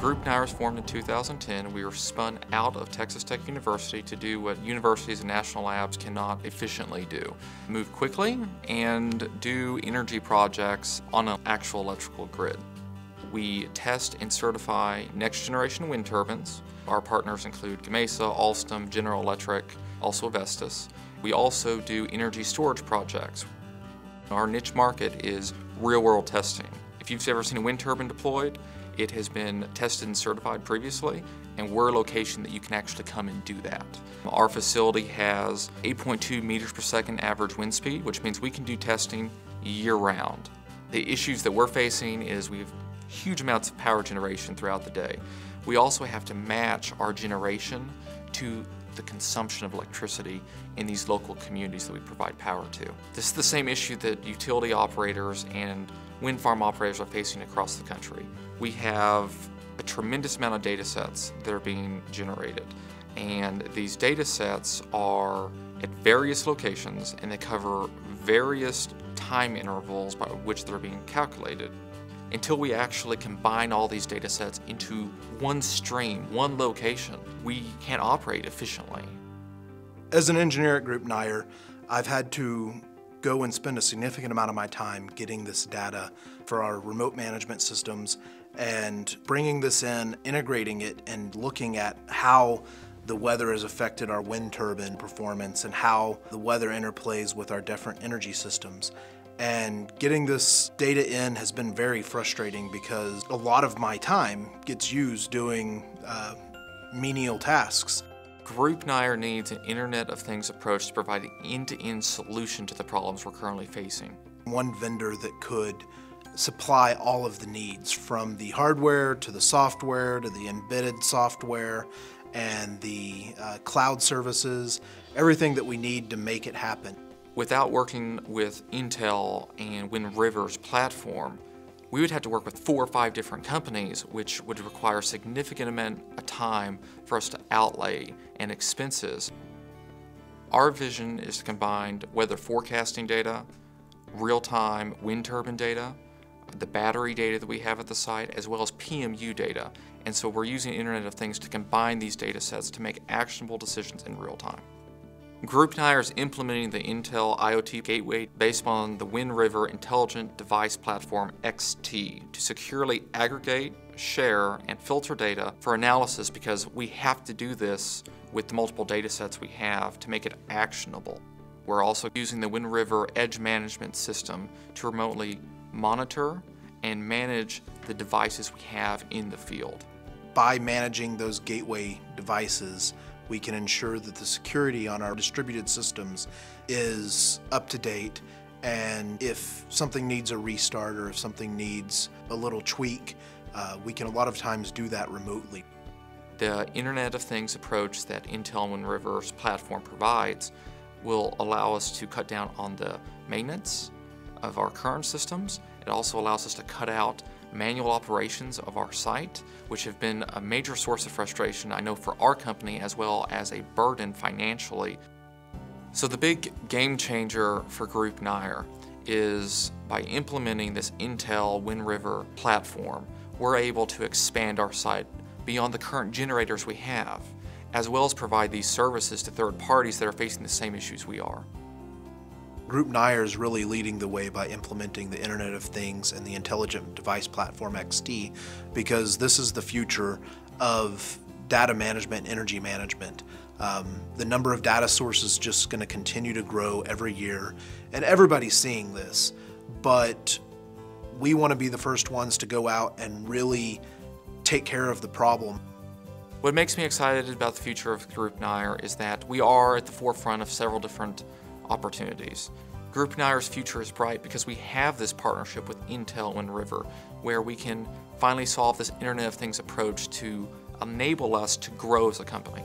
GroupNIRE was formed in 2010. We were spun out of Texas Tech University to do what universities and national labs cannot efficiently do. Move quickly and do energy projects on an actual electrical grid. We test and certify next generation wind turbines. Our partners include Gamesa, Alstom, General Electric, also Vestas. We also do energy storage projects. Our niche market is real-world testing. If you've ever seen a wind turbine deployed, it has been tested and certified previously, and we're a location that you can actually come and do that. Our facility has 8.2 meters per second average wind speed, which means we can do testing year-round. The issues that we're facing is we have huge amounts of power generation throughout the day. We also have to match our generation to the consumption of electricity in these local communities that we provide power to. This is the same issue that utility operators and wind farm operators are facing across the country. We have a tremendous amount of data sets that are being generated, and these data sets are at various locations and they cover various time intervals by which they're being calculated. Until we actually combine all these data sets into one stream, one location, we can't operate efficiently. As an engineer at GroupNIRE, I've had to go and spend a significant amount of my time getting this data for our remote management systems and bringing this in, integrating it, and looking at how the weather has affected our wind turbine performance and how the weather interplays with our different energy systems. And getting this data in has been very frustrating because a lot of my time gets used doing menial tasks. GroupNIRE needs an Internet of Things approach to provide an end-to-end solution to the problems we're currently facing. One vendor that could supply all of the needs, from the hardware to the software to the embedded software and the cloud services, everything that we need to make it happen. Without working with Intel and Wind River's platform, we would have to work with 4 or 5 different companies, which would require a significant amount of time for us to outlay and expenses. Our vision is to combine weather forecasting data, real-time wind turbine data, the battery data that we have at the site, as well as PMU data. And so we're using Internet of Things to combine these data sets to make actionable decisions in real time. GroupNIRE is implementing the Intel IoT Gateway based on the Wind River Intelligent Device Platform XT to securely aggregate, share, and filter data for analysis, because we have to do this with the multiple data sets we have to make it actionable. We're also using the Wind River Edge Management System to remotely monitor and manage the devices we have in the field. By managing those gateway devices, we can ensure that the security on our distributed systems is up to date, and if something needs a restart or if something needs a little tweak, we can a lot of times do that remotely. The Internet of Things approach that Intel and Wind River's platform provides will allow us to cut down on the maintenance of our current systems. It also allows us to cut out manual operations of our site, which have been a major source of frustration, I know, for our company, as well as a burden financially. So the big game changer for GroupNIRE is by implementing this Intel Wind River platform, we're able to expand our site beyond the current generators we have, as well as provide these services to third parties that are facing the same issues we are. GroupNIRE is really leading the way by implementing the Internet of Things and the Intelligent Device Platform XT, because this is the future of data management, energy management. The number of data sources is just going to continue to grow every year, and everybody's seeing this, but we want to be the first ones to go out and really take care of the problem. What makes me excited about the future of GroupNIRE is that we are at the forefront of several different opportunities. GroupNIRE's future is bright because we have this partnership with Intel and Wind River, where we can finally solve this Internet of Things approach to enable us to grow as a company.